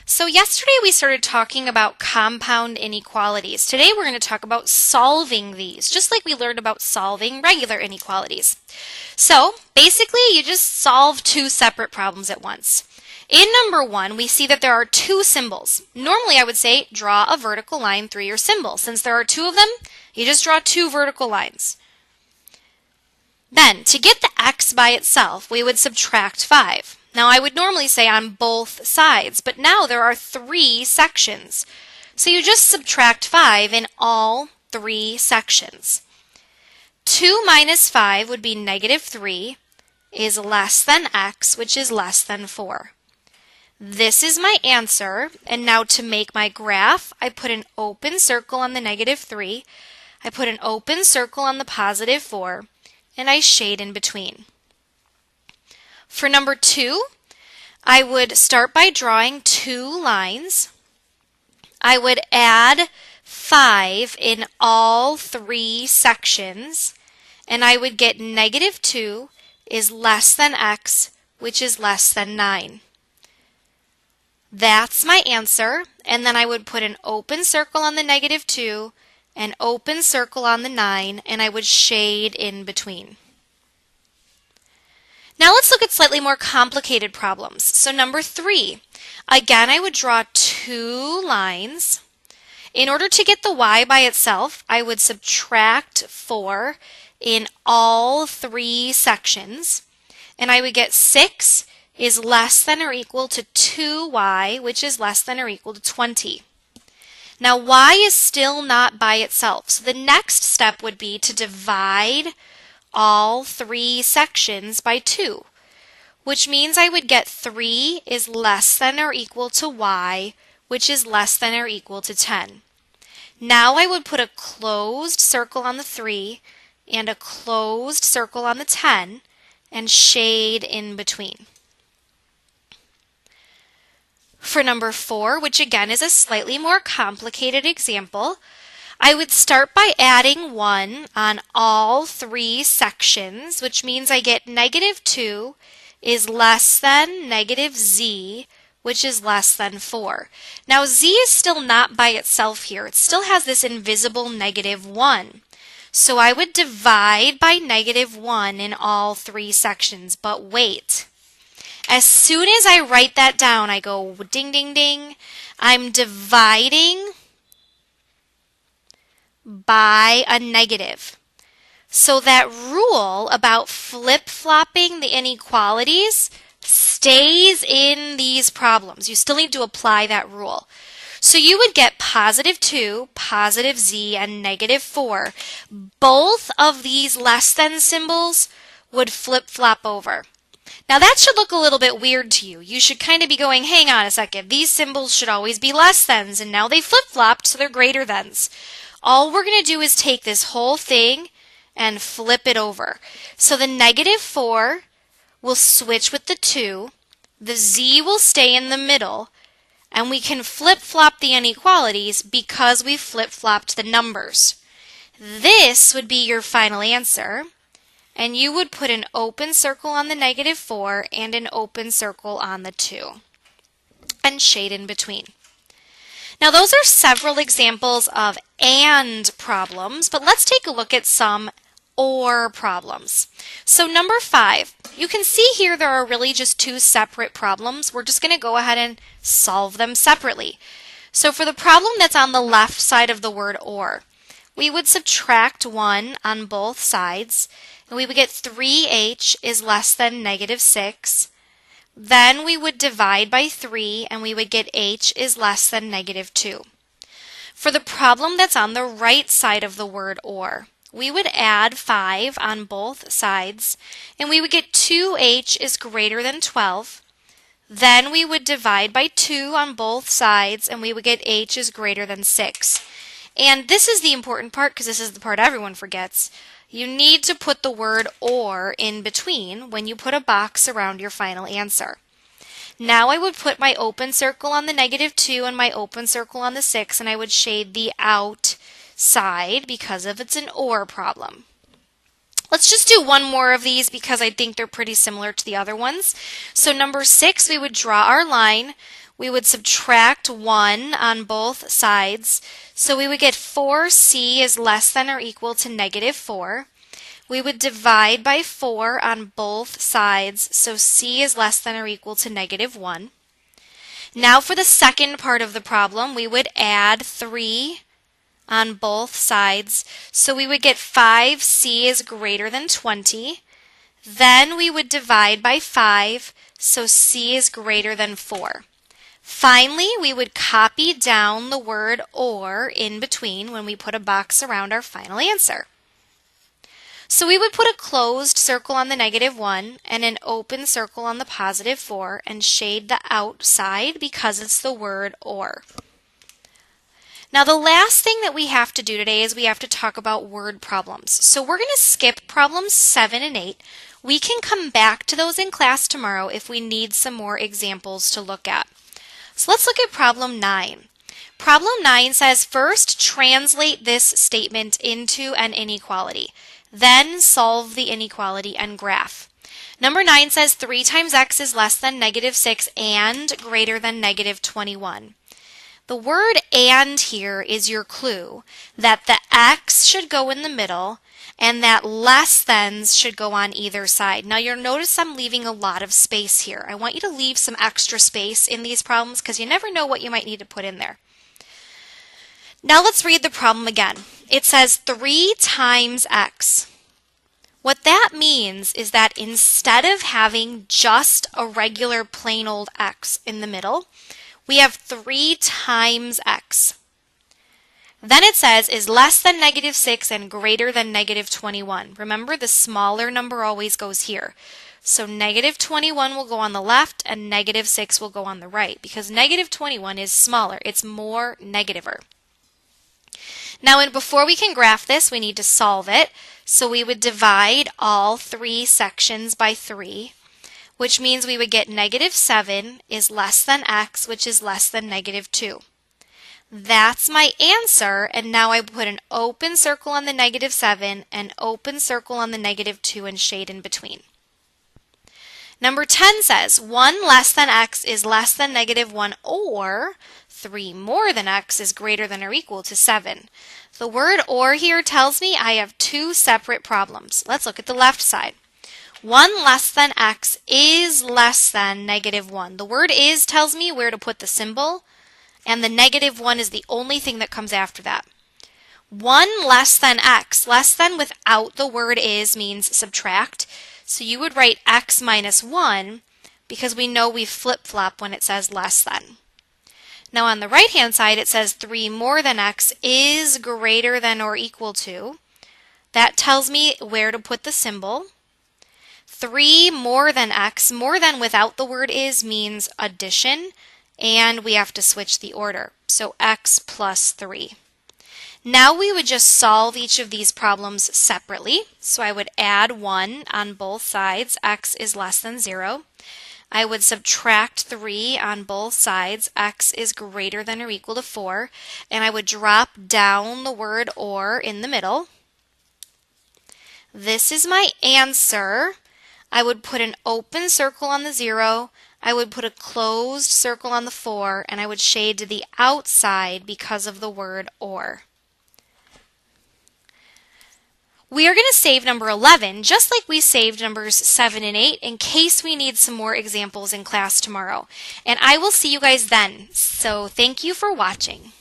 So yesterday we started talking about compound inequalities. Today we're going to talk about solving these, just like we learned about solving regular inequalities. So basically you just solve two separate problems at once. In number one, we see that there are two symbols. Normally I would say draw a vertical line through your symbol. Since there are two of them, you just draw two vertical lines. Then, to get the x by itself, we would subtract 5. Now, I would normally say on both sides, but now there are 3 sections. So you just subtract 5 in all 3 sections. 2 minus 5 would be negative 3 is less than x, which is less than 4. This is my answer, and now to make my graph, I put an open circle on the negative 3, I put an open circle on the positive 4, and I shade in between. For number 2, I would start by drawing 2 lines. I would add 5 in all 3 sections, and I would get negative 2 is less than x, which is less than 9. That's my answer, and then I would put an open circle on the negative 2, an open circle on the 9, and I would shade in between. Now let's look at slightly more complicated problems. So number 3, again I would draw 2 lines. In order to get the y by itself, I would subtract 4 in all 3 sections, and I would get 6 is less than or equal to 2y, which is less than or equal to 20. Now y is still not by itself, so the next step would be to divide all 3 sections by 2, which means I would get 3 is less than or equal to y, which is less than or equal to 10. Now I would put a closed circle on the 3 and a closed circle on the 10 and shade in between. For number 4, which again is a slightly more complicated example, I would start by adding 1 on all 3 sections, which means I get negative 2 is less than negative z, which is less than 4. Now z is still not by itself here. It still has this invisible negative 1. So I would divide by negative 1 in all 3 sections, but wait. As soon as I write that down, I go ding, ding, ding. I'm dividing by a negative. So that rule about flip-flopping the inequalities stays in these problems. You still need to apply that rule. So you would get positive 2, positive z, and negative 4. Both of these less than symbols would flip-flop over. Now that should look a little bit weird to you. You should kind of be going, hang on a second, these symbols should always be less thans, and now they flip-flopped, so they're greater thans. All we're going to do is take this whole thing and flip it over. So the negative 4 will switch with the 2, the z will stay in the middle, and we can flip-flop the inequalities because we flip-flopped the numbers. This would be your final answer. And you would put an open circle on the negative 4 and an open circle on the 2 and shade in between. Now those are several examples of and problems, but let's take a look at some or problems. So number 5, you can see here there are really just 2 separate problems. We're just going to go ahead and solve them separately. So for the problem that's on the left side of the word or, we would subtract 1 on both sides, and we would get 3h is less than negative 6. Then we would divide by 3, and we would get h is less than negative 2. For the problem that's on the right side of the word or, we would add 5 on both sides, and we would get 2h is greater than 12. Then we would divide by 2 on both sides, and we would get h is greater than 6. And this is the important part because this is the part everyone forgets. You need to put the word or in between when you put a box around your final answer. Now I would put my open circle on the negative 2 and my open circle on the 6, and I would shade the out side because of it's an or problem. Let's just do one more of these because I think they're pretty similar to the other ones. So number 6, we would draw our line. We would subtract 1 on both sides. So we would get 4c is less than or equal to negative 4. We would divide by 4 on both sides. So c is less than or equal to negative 1. Now for the second part of the problem, we would add 3 on both sides. So we would get 5c is greater than 20. Then we would divide by 5, so c is greater than 4. Finally, we would copy down the word or in between when we put a box around our final answer. So we would put a closed circle on the negative 1 and an open circle on the positive 4 and shade the outside because it's the word or. Now the last thing that we have to do today is we have to talk about word problems. So we're going to skip problems 7 and 8. We can come back to those in class tomorrow if we need some more examples to look at. So let's look at problem 9. Problem 9 says, first translate this statement into an inequality. Then solve the inequality and graph. Number 9 says 3 times x is less than negative 6 and greater than negative 21. The word and here is your clue that the x should go in the middle and that less thans should go on either side. Now you'll notice I'm leaving a lot of space here. I want you to leave some extra space in these problems because you never know what you might need to put in there. Now let's read the problem again. It says 3 times x. What that means is that instead of having just a regular plain old x in the middle, we have 3 times x. Then it says is less than negative 6 and greater than negative 21. Remember, the smaller number always goes here. So negative 21 will go on the left and negative 6 will go on the right because negative 21 is smaller. It's more negativer. Now, before we can graph this, we need to solve it. So we would divide all 3 sections by 3, which means we would get negative 7 is less than x, which is less than negative 2. That's my answer, and now I put an open circle on the negative 7, an open circle on the negative 2, and shade in between. Number 10 says 1 less than x is less than negative 1, or 3 more than x is greater than or equal to 7. The word or here tells me I have 2 separate problems. Let's look at the left side. 1 less than x is less than negative 1. The word is tells me where to put the symbol, and the negative 1 is the only thing that comes after that. 1 less than x, less than without the word is means subtract. So you would write x minus 1 because we know we flip-flop when it says less than. Now on the right-hand side it says 3 more than x is greater than or equal to. That tells me where to put the symbol. 3 more than x, more than without the word is means addition, and we have to switch the order. So x plus 3. Now we would just solve each of these problems separately. So I would add 1 on both sides, x is less than 0. I would subtract 3 on both sides, x is greater than or equal to 4. And I would drop down the word or in the middle. This is my answer. I would put an open circle on the 0. I would put a closed circle on the 4, and I would shade to the outside because of the word or. We are going to save number 11 just like we saved numbers 7 and 8 in case we need some more examples in class tomorrow. And I will see you guys then. So thank you for watching.